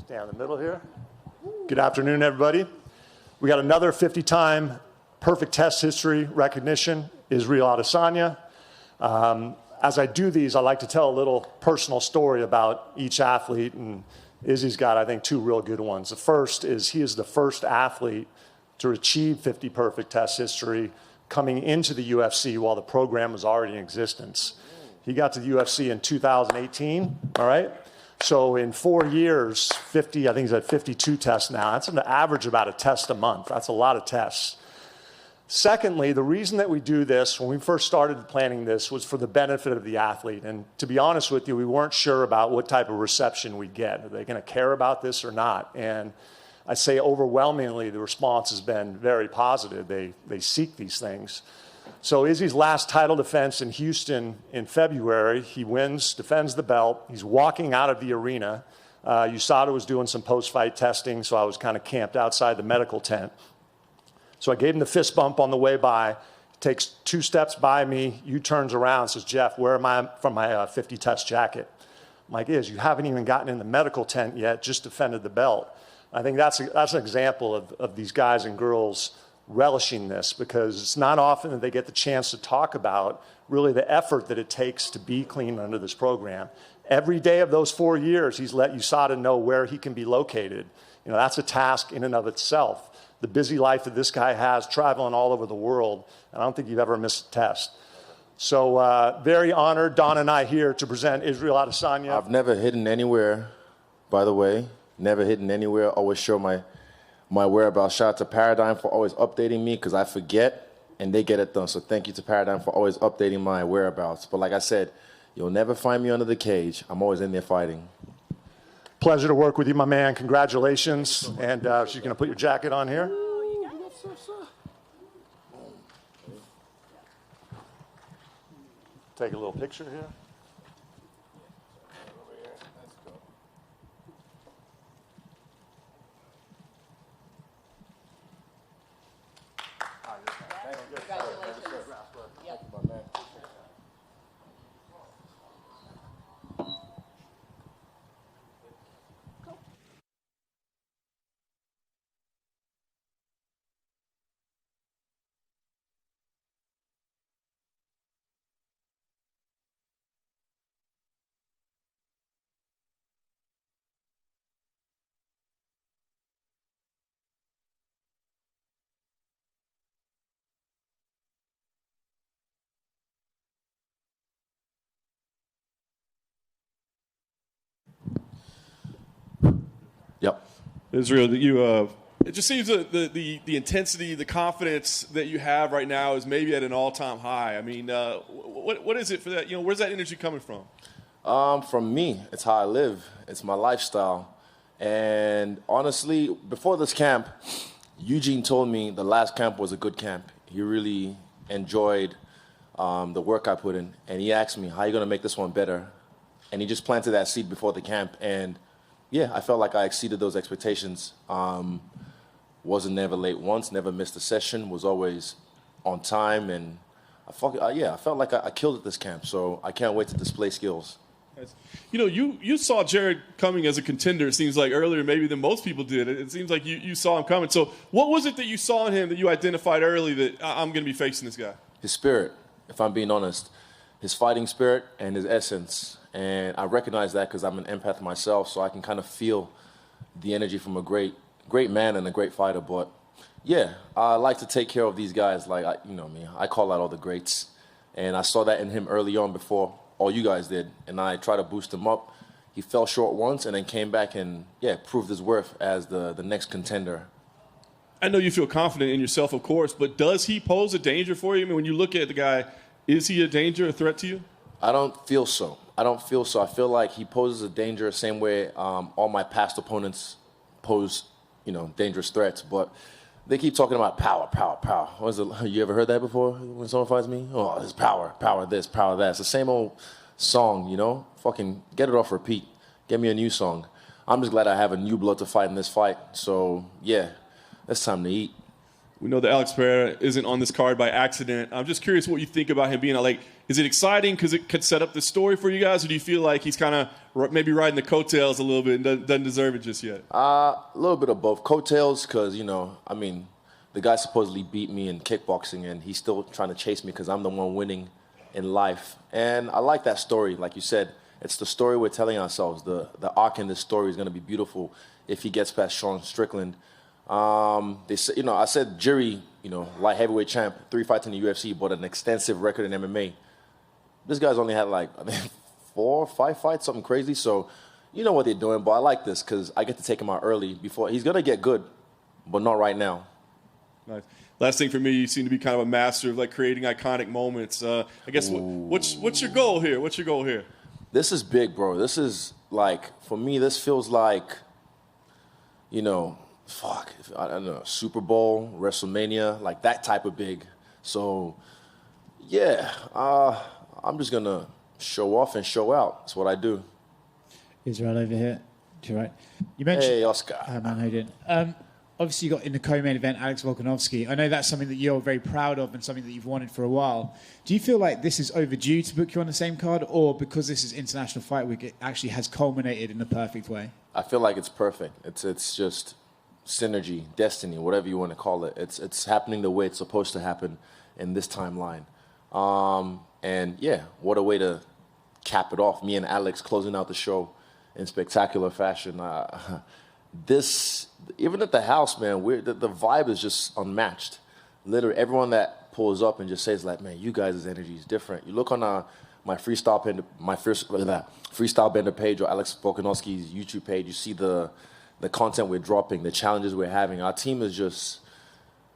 Down the middle here. Good afternoon, everybody. We got another 50-time perfect test history recognition, Israel Adesanya. As I do these, I like to tell a little personal story about each athlete, and Izzy's got, I think, two real good ones. The first is he is the first athlete to achieve 50 perfect test history coming into the UFC while the program was already in existence. He got to the UFC in 2018, all right? So in 4 years, 50, I think he's at 52 tests now. That's an average about a test a month. That's a lot of tests. Secondly, the reason that we do this, when we first started planning this, was for the benefit of the athlete. And to be honest with you, we weren't sure about what type of reception we'd get. Are they going to care about this or not? And I say overwhelmingly, the response has been very positive. They seek these things. So Izzy's last title defense in Houston in February, he wins, defends the belt. He's walking out of the arena. USADA was doing some post-fight testing, so I was kind of camped outside the medical tent. So I gave him the fist bump on the way by. He takes 2 steps by me, U-turns around and says, "Jeff, where am I from my 50 test jacket?" I'm like, "Iz, you haven't even gotten in the medical tent yet, just defended the belt." I think that's an example of these guys and girls relishing this, because it's not often that they get the chance to talk about really the effort that it takes to be clean under this program. Every day of those 4 years, he's let USADA know where he can be located. You know, that's a task in and of itself. The busy life that this guy has, traveling all over the world, and I don't think you've ever missed a test. So very honored, Don and I here to present Israel Adesanya. I've never hidden anywhere, by the way. Never hidden anywhere. Always show my whereabouts. Shout out to Paradigm for always updating me, because I forget and they get it done. So thank you to Paradigm for always updating my whereabouts. But like I said, you'll never find me under the cage. I'm always in there fighting. Pleasure to work with you, my man. Congratulations. And she's going to put your jacket on here. Take a little picture here. Yep. Israel, it just seems that the intensity, the confidence that you have right now is maybe at an all-time high. I mean, what is it for that? You know, where's that energy coming from? From me, it's how I live. It's my lifestyle. And honestly, before this camp, Eugene told me the last camp was a good camp. He really enjoyed the work I put in. And he asked me, how are you going to make this one better? And he just planted that seed before the camp. And yeah, I felt like I exceeded those expectations. Wasn't never late once, never missed a session, was always on time, and I felt like I killed at this camp, so I can't wait to display skills. You know, you saw Jared coming as a contender, it seems like, earlier maybe than most people did. It seems like you saw him coming. So what was it that you saw in him that you identified early that I'm going to be facing this guy? His spirit, if I'm being honest. His fighting spirit and his essence. And I recognize that because I'm an empath myself, so I can kind of feel the energy from a great man and a great fighter. But yeah, I like to take care of these guys. Like, you know me, I call out all the greats. And I saw that in him early on before all you guys did. And I try to boost him up. He fell short once and then came back and, yeah, proved his worth as the next contender. I know you feel confident in yourself, of course, but does he pose a danger for you? I mean, when you look at the guy, is he a danger, a threat to you? I don't feel so. I feel like he poses a danger the same way all my past opponents pose, you know, dangerous threats. But they keep talking about power. What is it? You ever heard that before when someone fights me? Oh, there's power this, power that. It's the same old song, you know? Fucking get it off repeat. Get me a new song. I'm just glad I have a new blood to fight in this fight. So, yeah, it's time to eat. We know that Alex Pereira isn't on this card by accident. I'm just curious what you think about him being like. Is it exciting because it could set up the story for you guys, or do you feel like he's kind of maybe riding the coattails a little bit and doesn't deserve it just yet? A little bit of both. Coattails because, the guy supposedly beat me in kickboxing, and he's still trying to chase me because I'm the one winning in life. And I like that story. Like you said, it's the story we're telling ourselves. The arc in this story is going to be beautiful if he gets past Sean Strickland. They say, I said Jerry, light heavyweight champ, 3 fights in the UFC, but an extensive record in MMA. This guy's only had I think 4 or 5 fights, something crazy. So you know what they're doing, but I like this because I get to take him out early before he's gonna get good, but not right now. Nice. Last thing for me, you seem to be kind of a master of creating iconic moments. I guess what's your goal here? What's your goal here? This is big, bro. This is for me. This feels like, I don't know, Super Bowl, WrestleMania, that type of big. So, yeah, I'm just gonna show off and show out. That's what I do. Israel over here. You're right. You mentioned. Hey, Oscar. Oh, man, how you doing? Obviously, you got in the co-main event Alex Volkanovski. I know that's something that you're very proud of and something that you've wanted for a while. Do you feel like this is overdue to book you on the same card, or because this is International Fight Week, it actually has culminated in the perfect way? I feel like it's perfect. It's just synergy, destiny, whatever you want to call it. It's happening the way it's supposed to happen in this timeline. And yeah, what a way to cap it off. Me and Alex closing out the show in spectacular fashion. Even at the house, man, the vibe is just unmatched. Literally, everyone that pulls up and just says, man, you guys' energy is different. You look on my freestyle bender page or Alex Volkanovski's YouTube page, you see the content we're dropping, the challenges we're having. Our team is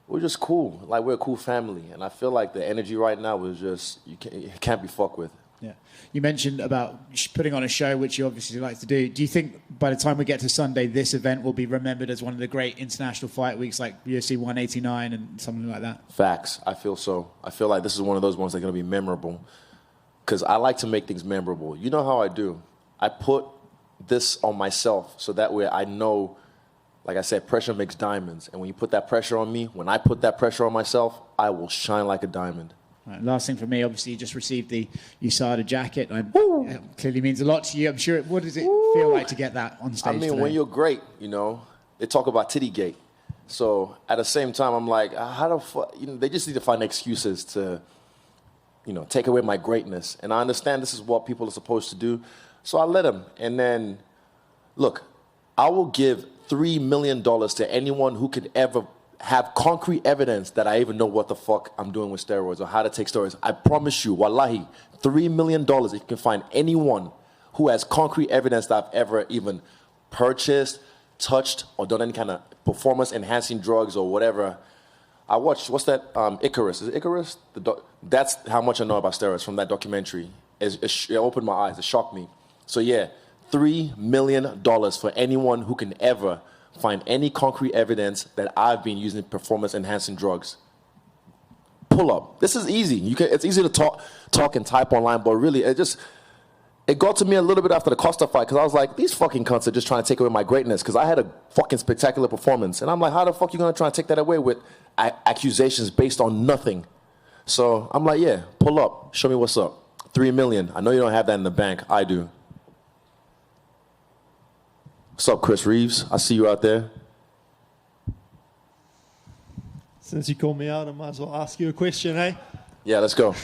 we're just cool. We're a cool family. And I feel like the energy right now is just, you can't be fucked with. Yeah. You mentioned about putting on a show, which you obviously like to do. Do you think by the time we get to Sunday, this event will be remembered as one of the great international fight weeks like UFC 189 and something like that? Facts. I feel so. I feel like this is one of those ones that's going to be memorable because I like to make things memorable. You know how I do. I put this on myself so that way I know, like I said, pressure makes diamonds. And when you put that pressure on me, when I put that pressure on myself, I will shine like a diamond. Right, last thing for me, obviously, you just received the USADA jacket. It clearly means a lot to you. I'm sure. What does it feel like to get that on stage today? When you're great, they talk about Tittygate. So at the same time, I'm like, how the fuck? They just need to find excuses to, take away my greatness. And I understand this is what people are supposed to do. So I let them. And then, look, I will give $3 million to anyone who could ever have concrete evidence that I even know what the fuck I'm doing with steroids or how to take steroids. I promise you, wallahi, $3 million if you can find anyone who has concrete evidence that I've ever even purchased, touched, or done any kind of performance-enhancing drugs or whatever. I watched, what's that, Icarus. Is it Icarus? That's how much I know about steroids from that documentary. It opened my eyes. It shocked me. So yeah, $3 million for anyone who can ever find any concrete evidence that I've been using performance-enhancing drugs. Pull up. This is easy. It's easy to talk and type online, but really, it got to me a little bit after the Costa fight because I was like, these fucking cunts are just trying to take away my greatness because I had a fucking spectacular performance. And I'm like, how the fuck you going to try and take that away with accusations based on nothing? So I'm like, yeah, pull up. Show me what's up. $3 million. I know you don't have that in the bank. I do. What's up, Chris Reeves? I see you out there. Since you called me out, I might as well ask you a question, eh? Yeah, let's go.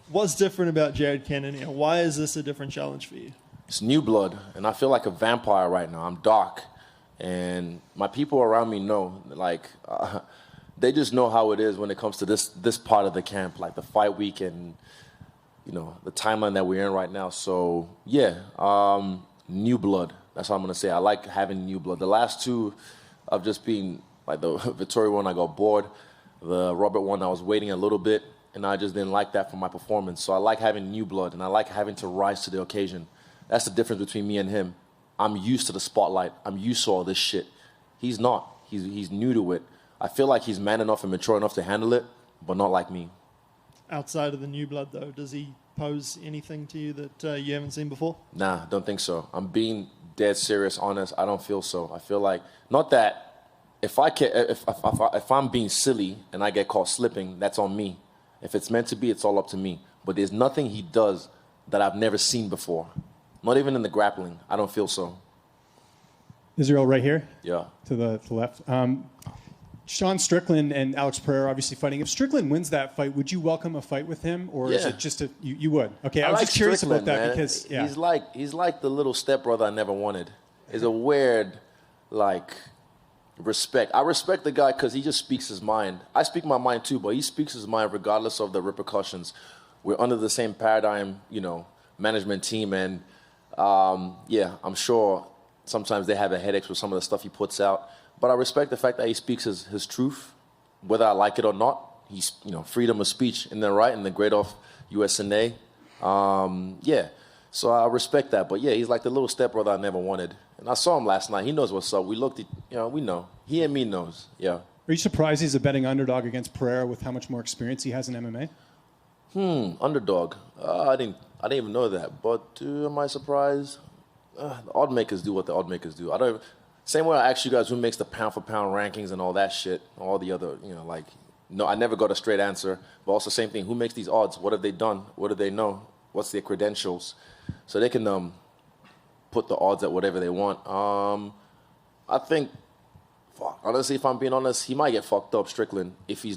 What's different about Jared Cannonier? Why is this a different challenge for you? It's new blood, and I feel like a vampire right now. I'm dark, and my people around me know, they just know how it is when it comes to this part of the camp, like the fight week and, the timeline that we're in right now. So, yeah, new blood. That's what I'm going to say. I like having new blood. The last two of just being, like the Vittoria one, I got bored. The Robert one, I was waiting a little bit, and I just didn't like that for my performance. So I like having new blood, and I like having to rise to the occasion. That's the difference between me and him. I'm used to the spotlight. I'm used to all this shit. He's not. He's new to it. I feel like he's man enough and mature enough to handle it, but not like me. Outside of the new blood, though, does he pose anything to you that you haven't seen before? Nah, don't think so. I'm being dead serious, honest. I don't feel so. I feel like, not that if I'm being silly and I get caught slipping, that's on me. If it's meant to be, it's all up to me. But there's nothing he does that I've never seen before. Not even in the grappling. I don't feel so. Israel, right here. Yeah. To the left. Sean Strickland and Alex Pereira obviously fighting. If Strickland wins that fight, would you welcome a fight with him, or is it just you would? Okay, I was like just curious Strickland, about that man. because he's like the little stepbrother I never wanted. It's a weird, respect. I respect the guy because he just speaks his mind. I speak my mind too, but he speaks his mind regardless of the repercussions. We're under the same paradigm, management team, and I'm sure sometimes they have a headache with some of the stuff he puts out. But I respect the fact that he speaks his truth, whether I like it or not. He's, freedom of speech in the right and the great off USADA. So I respect that. But he's like the little stepbrother I never wanted. And I saw him last night. He knows what's up. We looked at, we know. He and me knows, yeah. Are you surprised he's a betting underdog against Pereira with how much more experience he has in MMA? Underdog. I didn't even know that. But am I surprised? The odd makers do what the odd makers do. Same way I asked you guys who makes the pound-for-pound rankings and all that shit, all the other, no, I never got a straight answer. But also same thing, who makes these odds? What have they done? What do they know? What's their credentials? So they can put the odds at whatever they want. I think, honestly, if I'm being honest, he might get fucked up, Strickland. If he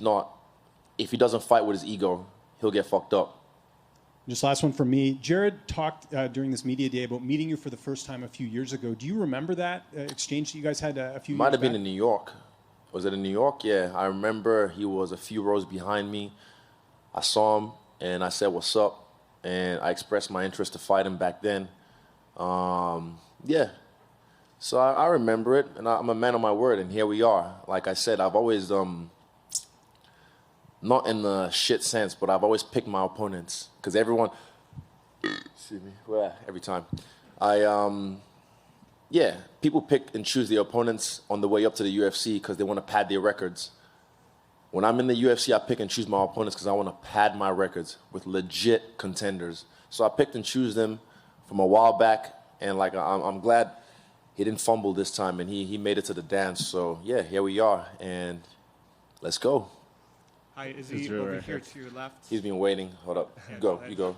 doesn't fight with his ego, he'll get fucked up. Just last one from me. Jared talked during this media day about meeting you for the first time a few years ago. Do you remember that exchange that you guys had a few years back? Might have been in New York. Was it in New York? Yeah, I remember he was a few rows behind me. I saw him, and I said, what's up? And I expressed my interest to fight him back then. So I remember it, and I'm a man of my word, and here we are. Like I said, I've always... not in the shit sense, but I've always picked my opponents because everyone, excuse me, every time people pick and choose their opponents on the way up to the UFC because they want to pad their records. When I'm in the UFC, I pick and choose my opponents because I want to pad my records with legit contenders. So I picked and choose them from a while back, and I'm glad he didn't fumble this time and he made it to the dance. So here we are, and let's go. Hi, is he over here to your left? He's been waiting. Hold up. You go.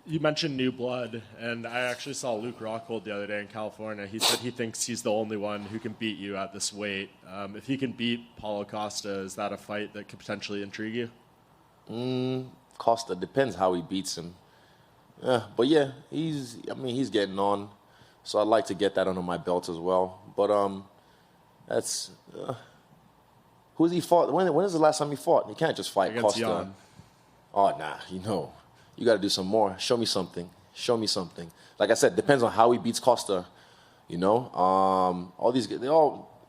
You mentioned new blood, and I actually saw Luke Rockhold the other day in California. He said he thinks he's the only one who can beat you at this weight. If he can beat Paulo Costa, is that a fight that could potentially intrigue you? Costa, depends how he beats him. But he's getting on. So I'd like to get that under my belt as well. But that's... Who's he fought? When is the last time he fought? You can't just fight Against Costa. Jan. Oh, nah, you got to do some more. Show me something. Like I said, depends on how he beats Costa. All these guys,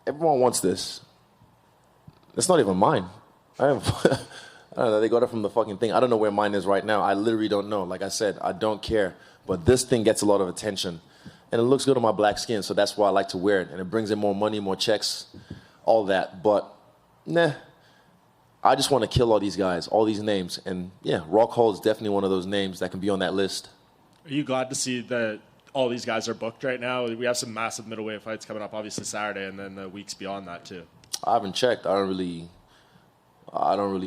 everyone wants this. It's not even mine. I don't know. They got it from the fucking thing. I don't know where mine is right now. I literally don't know. Like I said, I don't care. But this thing gets a lot of attention, and it looks good on my black skin. So that's why I like to wear it, and it brings in more money, more checks, all that. But I just want to kill all these guys, all these names. And Rockhold is definitely one of those names that can be on that list. Are you glad to see that all these guys are booked right now? We have some massive middleweight fights coming up, obviously Saturday, and then the weeks beyond that too. I haven't checked. I don't really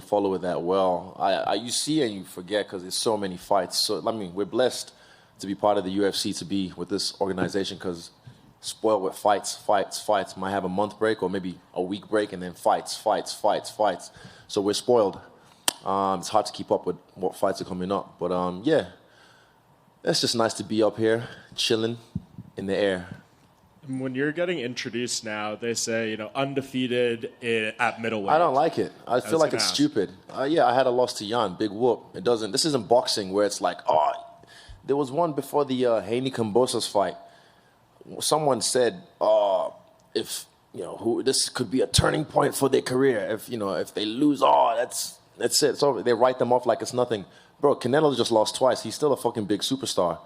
follow it that well. You see and you forget because there's so many fights. So we're blessed to be part of the UFC, to be with this organization, because spoiled with fights. Might have a month break or maybe a week break, and then fights. So we're spoiled. It's hard to keep up with what fights are coming up. But it's just nice to be up here, chilling in the air. When you're getting introduced now, they say, undefeated at middleweight. I don't like it. I feel like it's stupid. I had a loss to Jan, big whoop. This isn't boxing where it's like, there was one before the Haney Kambosos fight. Someone said, if this could be a turning point for their career. If they lose, that's it. So they write them off like it's nothing. Bro, Canelo just lost twice. He's still a fucking big superstar.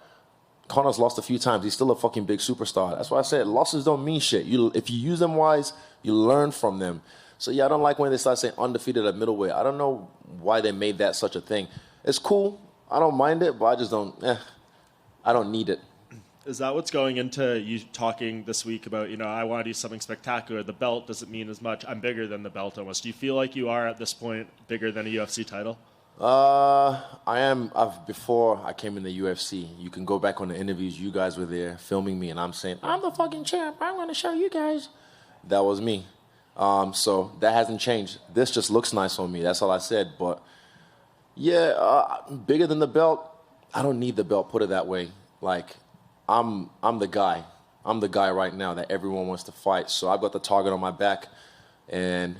Connor's lost a few times. He's still a fucking big superstar. That's why I said losses don't mean shit. If you use them wise, you learn from them. So I don't like when they start saying undefeated at middleweight. I don't know why they made that such a thing. It's cool. I don't mind it, but I just don't. I don't need it. Is that what's going into you talking this week about, I want to do something spectacular. The belt doesn't mean as much. I'm bigger than the belt almost. Do you feel like you are at this point bigger than a UFC title? I am. Before I came in the UFC, you can go back on the interviews. You guys were there filming me, and I'm saying, I'm the fucking champ. I'm going to show you guys. That was me. So that hasn't changed. This just looks nice on me. That's all I said. But, yeah, bigger than the belt. I don't need the belt, put it that way. Like, I'm the guy. I'm the guy right now that everyone wants to fight. So I've got the target on my back. And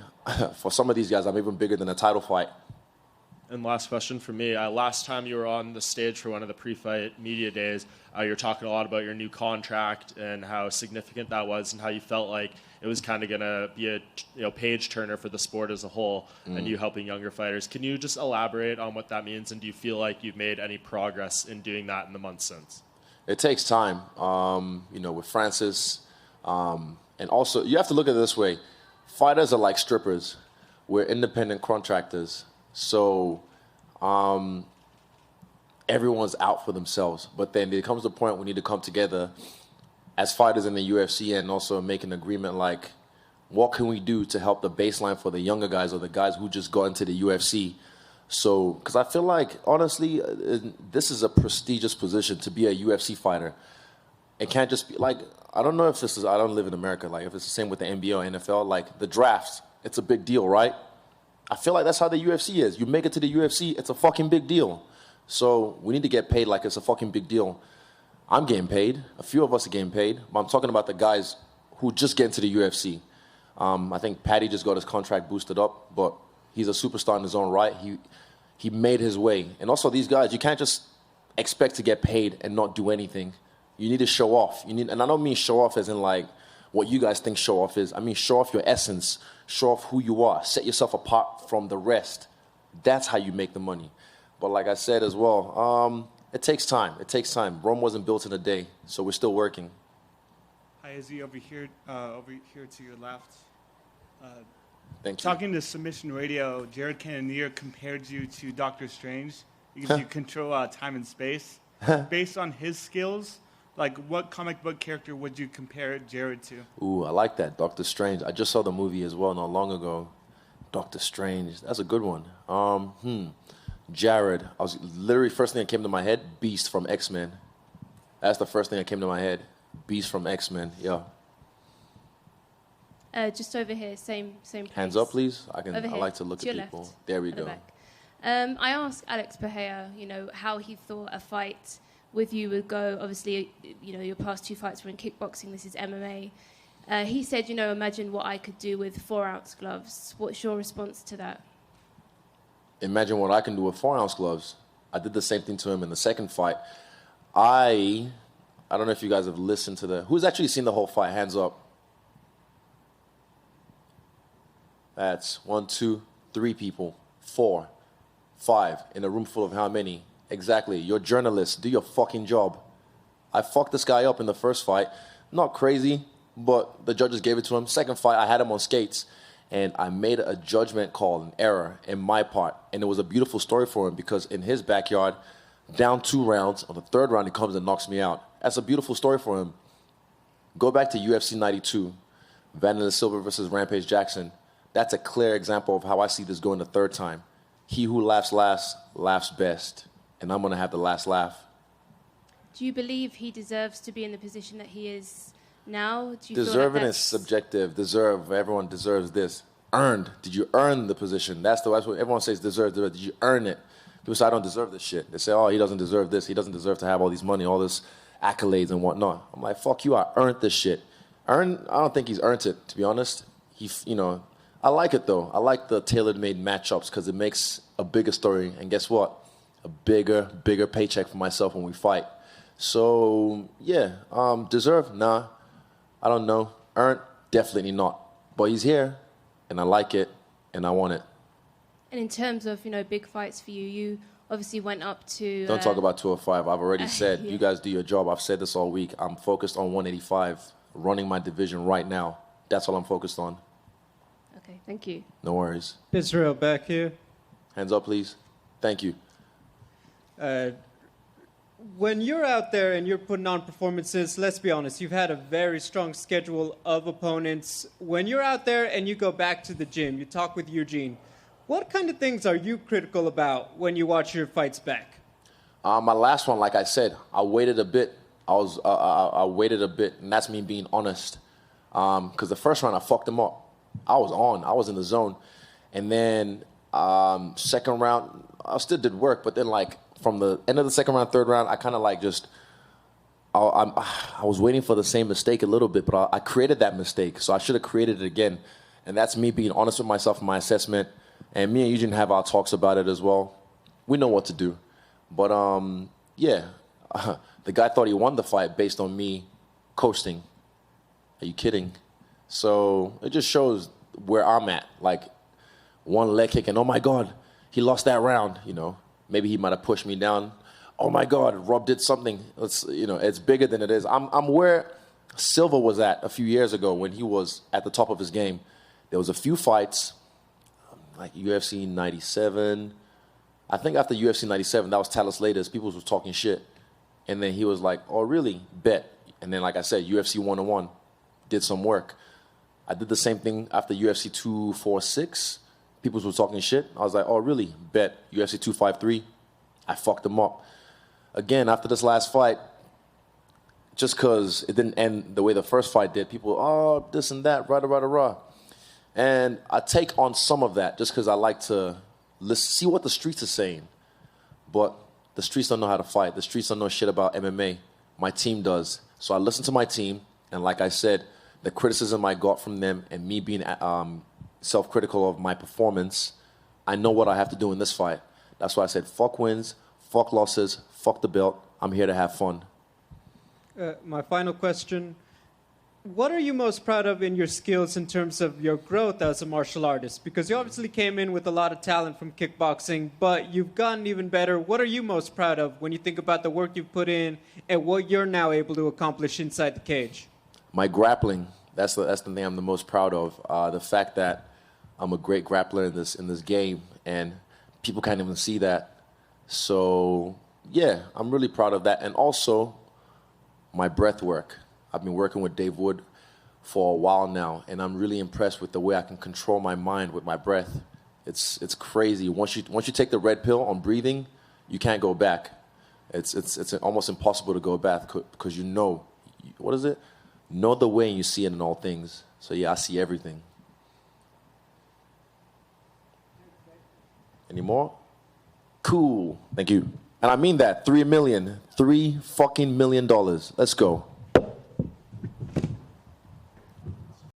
for some of these guys, I'm even bigger than a title fight. And last question for me. Last time you were on the stage for one of the pre-fight media days, you were talking a lot about your new contract and how significant that was and how you felt like it was kind of going to be a page turner for the sport as a whole and you helping younger fighters. Can you just elaborate on what that means, and do you feel like you've made any progress in doing that in the months since? It takes time, with Francis. And also, you have to look at it this way. Fighters are like strippers. We're independent contractors. So everyone's out for themselves. But then there comes a point we need to come together as fighters in the UFC and also make an agreement like, what can we do to help the baseline for the younger guys or the guys who just got into the UFC? So, because I feel like, honestly, this is a prestigious position to be a UFC fighter. It can't just be, like, I don't know if this is, I don't live in America, like, if it's the same with the NBA or NFL, like, the drafts, it's a big deal, right? I feel like that's how the UFC is. You make it to the UFC, it's a fucking big deal. So, we need to get paid like it's a fucking big deal. I'm getting paid. A few of us are getting paid. But I'm talking about the guys who just get into the UFC. I think Patty just got his contract boosted up, but he's a superstar in his own right. He made his way. And also these guys, you can't just expect to get paid and not do anything. You need to show off. And I don't mean show off as in like what you guys think show off is. I mean show off your essence. Show off who you are. Set yourself apart from the rest. That's how you make the money. But like I said as well, it takes time. It takes time. Rome wasn't built in a day, so we're still working. Hi, Izzy, over here to your left. Thank you. Talking to Submission Radio, Jared Cannonier compared you to Doctor Strange. He gives you control time and space. Based on his skills, like what comic book character would you compare Jared to? Ooh, I like that, Doctor Strange. I just saw the movie as well not long ago. Doctor Strange, that's a good one. Jared, I was literally first thing that came to my head, Beast from X-Men. That's the first thing that came to my head. Beast from X-Men, yeah. Just over here, same place. Hands up, please. I like to look to at your people. Left, there we go. I asked Alex Pereira, how he thought a fight with you would go. Obviously, your past two fights were in kickboxing. This is MMA. He said, imagine what I could do with 4-ounce gloves. What's your response to that? Imagine what I can do with 4-ounce gloves. I did the same thing to him in the second fight. I don't know if you guys have listened to who's actually seen the whole fight? Hands up. That's 1, 2, 3 people. 4, 5 in a room full of how many? Exactly. You're journalists. Do your fucking job. I fucked this guy up in the first fight. Not crazy, but the judges gave it to him. Second fight, I had him on skates, and I made a judgment call, an error in my part. And it was a beautiful story for him because in his backyard, down 2 rounds, on the third round, he comes and knocks me out. That's a beautiful story for him. Go back to UFC 92, Vanilla Silver versus Rampage Jackson. That's a clear example of how I see this going the third time. He who laughs last, laughs best. And I'm going to have the last laugh. Do you believe he deserves to be in the position that he is now? Do you Deserving feel like is subjective. Deserve. Everyone deserves this. Earned. Did you earn the position? That's what everyone says deserve. Did you earn it? People say, I don't deserve this shit. They say, oh, he doesn't deserve this. He doesn't deserve to have all these money, all this accolades and whatnot. I'm like, fuck you. I earned this shit. I don't think he's earned it, to be honest. I like it, though. I like the tailor-made matchups because it makes a bigger story. And guess what? A bigger paycheck for myself when we fight. So, yeah. Deserve? Nah. I don't know. Earned? Definitely not. But he's here, and I like it, and I want it. And in terms of, big fights for you, you obviously went up to... Don't talk about 205. I've already said, yeah. You guys do your job. I've said this all week. I'm focused on 185, running my division right now. That's all I'm focused on. Okay, thank you. No worries. Israel, back here. Hands up, please. Thank you. when you're out there and you're putting on performances, let's be honest, you've had a very strong schedule of opponents. When you're out there and you go back to the gym, you talk with Eugene, what kind of things are you critical about when you watch your fights back? My last one, like I said, I waited a bit. I waited a bit, and that's me being honest. Because the first round, I fucked him up. I was in the zone. And then second round, I still did work, but then like from the end of the second round, third round, I kind of like just, I was waiting for the same mistake a little bit, but I created that mistake, so I should have created it again. And that's me being honest with myself in my assessment. And me and Eugene have our talks about it as well. We know what to do. But yeah, the guy thought he won the fight based on me coasting. Are you kidding? So it just shows where I'm at. Like one leg kick and oh my God, he lost that round, you know. Maybe he might have pushed me down. Oh my God, Rob did something. It's bigger than it is. I'm where Silva was at a few years ago when he was at the top of his game. There was a few fights, like UFC 97. I think after UFC 97, that was Talis Laters. People was talking shit. And then he was like, oh, really? Bet. And then, like I said, UFC 101, did some work. I did the same thing after UFC 246. People were talking shit. I was like, oh, really? Bet. UFC 253, I fucked them up. Again, after this last fight, just because it didn't end the way the first fight did, people, oh, this and that, rah. And I take on some of that just because I like to see what the streets are saying. But the streets don't know how to fight. The streets don't know shit about MMA. My team does. So I listen to my team, and like I said, the criticism I got from them and me being self-critical of my performance, I know what I have to do in this fight. That's why I said, fuck wins, fuck losses, fuck the belt. I'm here to have fun. My final question. What are you most proud of in your skills in terms of your growth as a martial artist? Because you obviously came in with a lot of talent from kickboxing, but you've gotten even better. What are you most proud of when you think about the work you've put in and what you're now able to accomplish inside the cage? My grappling, that's the thing I'm the most proud of. The fact that I'm a great grappler in this game, and people can't even see that. So, yeah, I'm really proud of that. And also, my breath work. I've been working with Dave Wood for a while now, and I'm really impressed with the way I can control my mind with my breath. It's crazy. Once you take the red pill on breathing, you can't go back. It's almost impossible to go back because you know, what is it? Know the way and you see it in all things. So yeah, I see everything. Any more? Cool. Thank you. And I mean that. $3 million. $3 fucking million. Let's go.